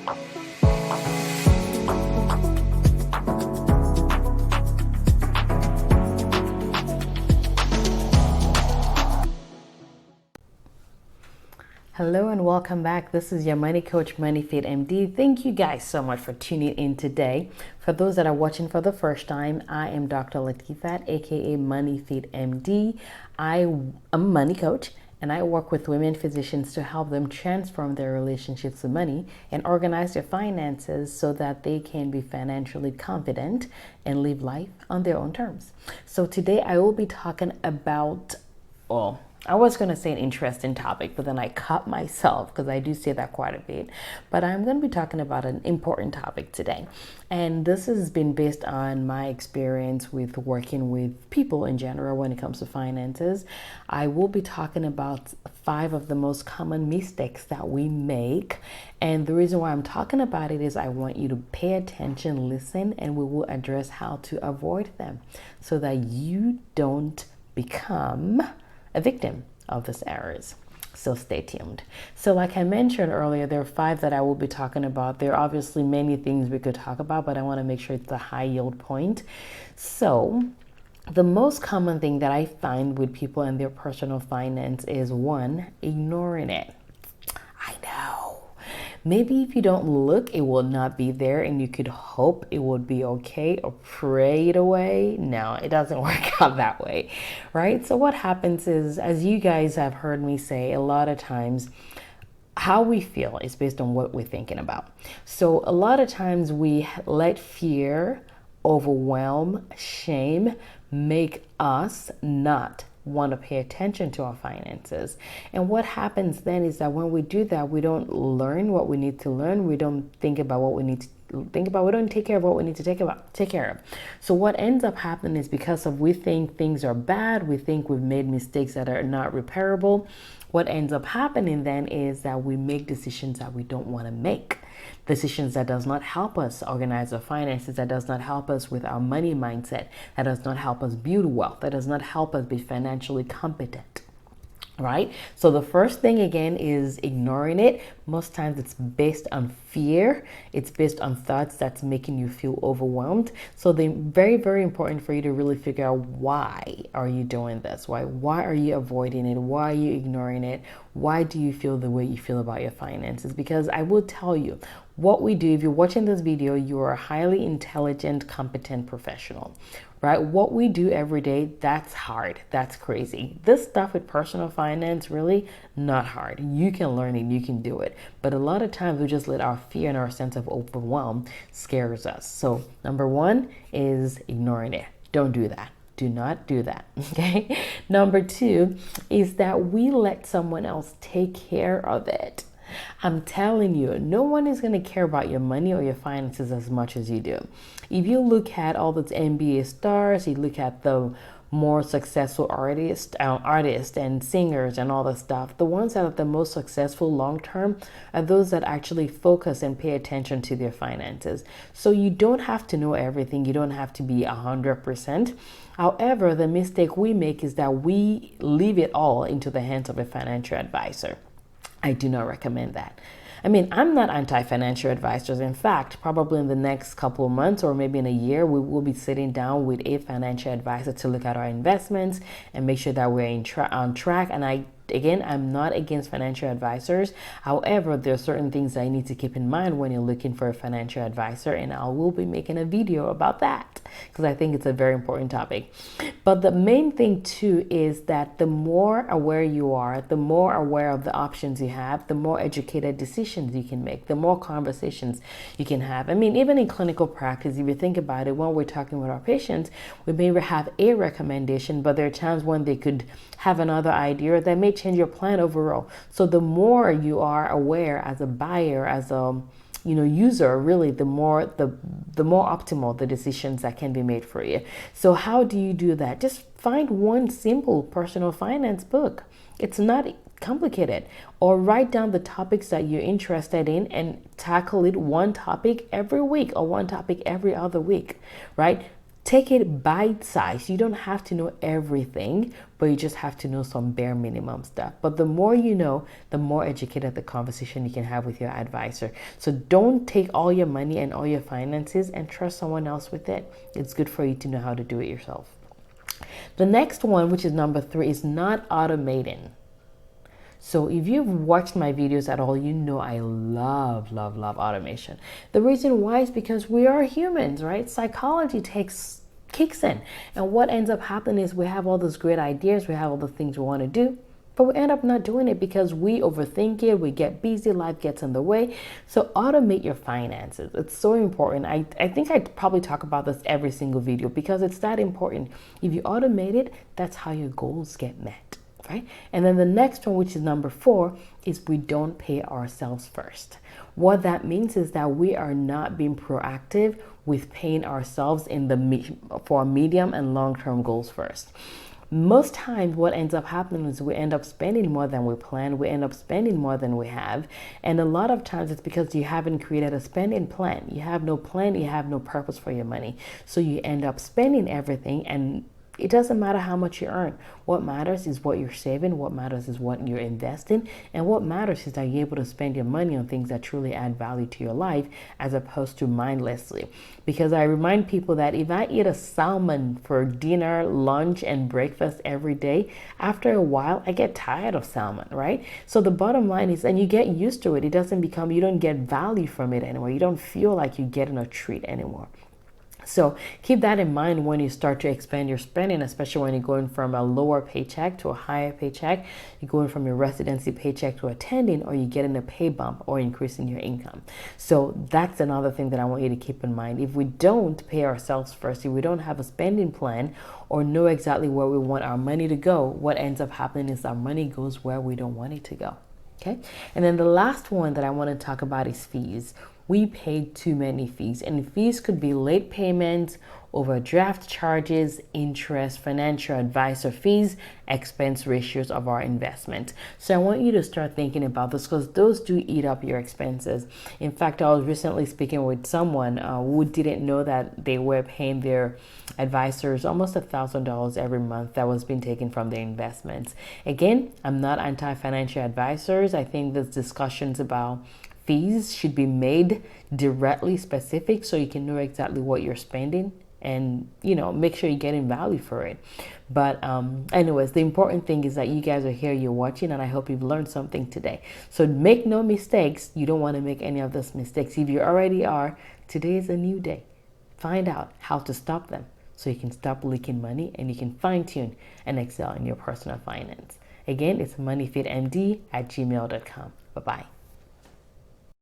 Hello and welcome back. This is your money coach, Money Fit MD. Thank you guys so much for tuning in today. For those that are watching for the first time, I am Dr. Latifat, aka Money Fit MD. I am a money coach and I work with women physicians to help them transform their relationships with money and organize their finances so that they can be financially confident and live life on their own terms. So today I will be talking about, I was going to say an interesting topic, but then I caught myself because I do say that quite a bit. But I'm going to be talking about an important topic today. And this has been based on my experience with working with people in general when it comes to finances. I will be talking about 5 of the most common mistakes that we make. And the reason why I'm talking about it is I want you to pay attention, listen, and we will address how to avoid them so that you don't become a victim of these errors. So stay tuned. So like I mentioned earlier, there are 5 that I will be talking about. There are obviously many things we could talk about, but I want to make sure it's a high yield point. So the most common thing that I find with people and their personal finance is 1, ignoring it. I know. Maybe if you don't look, it will not be there and you could hope it would be okay or pray it away. No, it doesn't work out that way, right? So what happens is, as you guys have heard me say a lot of times, how we feel is based on what we're thinking about. So a lot of times we let fear, overwhelm, shame make us not want to pay attention to our finances. And what happens then is that when we do that, we don't learn what we need to learn. We don't think about what we need to think about. We don't take care of what we need to take care of. So what ends up happening is because of we think things are bad, we think we've made mistakes that are not repairable. What ends up happening then is that we make decisions that we don't want to make. Decisions that does not help us organize our finances, that does not help us with our money mindset, that does not help us build wealth, that does not help us be financially competent. Right? So the first thing again is ignoring it. Most times it's based on fear. It's based on thoughts that's making you feel overwhelmed. So they're very, very important for you to really figure out, why are you doing this? Why are you avoiding it? Why are you ignoring it? Why do you feel the way you feel about your finances? Because I will tell you, what we do, if you're watching this video, you are a highly intelligent, competent professional, right? What we do every day, that's hard. That's crazy. This stuff with personal finance, really not hard. You can learn it, you can do it. But a lot of times we just let our fear and our sense of overwhelm scares us. So number 1 is ignoring it. Don't do that. Do not do that, okay? Number 2 is that we let someone else take care of it. I'm telling you, no one is going to care about your money or your finances as much as you do. If you look at all those NBA stars, you look at the more successful artists and singers and all the stuff, the ones that are the most successful long term are those that actually focus and pay attention to their finances. So you don't have to know everything. You don't have to be 100%. However, the mistake we make is that we leave it all into the hands of a financial advisor. I do not recommend that. I mean, I'm not anti-financial advisors. In fact, probably in the next couple of months or maybe in a year, we will be sitting down with a financial advisor to look at our investments and make sure that we're on track. And I'm not against financial advisors. However, there are certain things that you need to keep in mind when you're looking for a financial advisor, and I will be making a video about that because I think it's a very important topic. But the main thing too is that the more aware you are, the more aware of the options you have, the more educated decisions you can make, the more conversations you can have. I mean, even in clinical practice, if you think about it, when we're talking with our patients, we may have a recommendation, but there are times when they could have another idea that may change your plan overall. So the more you are aware as a buyer, as a user, really, the more optimal the decisions that can be made for you. So how do you do that? Just find one simple personal finance book. It's not complicated. Or write down the topics that you're interested in and tackle it one topic every week or one topic every other week, right? Take it bite size. You don't have to know everything, but you just have to know some bare minimum stuff. But the more you know, the more educated the conversation you can have with your advisor. So don't take all your money and all your finances and trust someone else with it. It's good for you to know how to do it yourself. The next one, which is number 3, is not automating. So if you've watched my videos at all, you know I love automation. The reason why is because we are humans, right? Psychology kicks in. And what ends up happening is we have all those great ideas, we have all the things we want to do, but we end up not doing it because we overthink it, we get busy, life gets in the way. So automate your finances. It's so important. I think I'd probably talk about this every single video because it's that important. If you automate it, that's how your goals get met. Right? And then the next one, which is number 4, is we don't pay ourselves first. What that means is that we are not being proactive with paying ourselves for medium and long-term goals first. Most times what ends up happening is we end up spending more than we plan. We end up spending more than we have. And a lot of times it's because you haven't created a spending plan. You have no plan, you have no purpose for your money. So you end up spending everything, and it doesn't matter how much you earn. What matters is what you're saving. What matters is what you're investing. And what matters is that you're able to spend your money on things that truly add value to your life as opposed to mindlessly. Because I remind people that if I eat a salmon for dinner, lunch, and breakfast every day, after a while, I get tired of salmon, right? So the bottom line is, and you get used to it. It doesn't become, you don't get value from it anymore. You don't feel like you're getting a treat anymore. So keep that in mind when you start to expand your spending, especially when you're going from a lower paycheck to a higher paycheck, you're going from your residency paycheck to attending, or you're getting a pay bump or increasing your income. So that's another thing that I want you to keep in mind. If we don't pay ourselves first, if we don't have a spending plan or know exactly where we want our money to go, what ends up happening is our money goes where we don't want it to go. Okay. And then the last one that I want to talk about is fees. We pay too many fees, and fees could be late payments, overdraft charges, interest, financial advisor fees, expense ratios of our investment. So I want you to start thinking about this because those do eat up your expenses. In fact, I was recently speaking with someone who didn't know that they were paying their advisors almost $1,000 every month that was being taken from their investments. Again, I'm not anti-financial advisors. I think there's discussions about fees should be made directly specific so you can know exactly what you're spending and, you know, make sure you're getting value for it. But anyways, the important thing is that you guys are here, you're watching, and I hope you've learned something today. So make no mistakes. You don't want to make any of those mistakes. If you already are, today is a new day. Find out how to stop them so you can stop leaking money and you can fine tune and excel in your personal finance. Again, it's moneyfitmd@gmail.com. Bye-bye.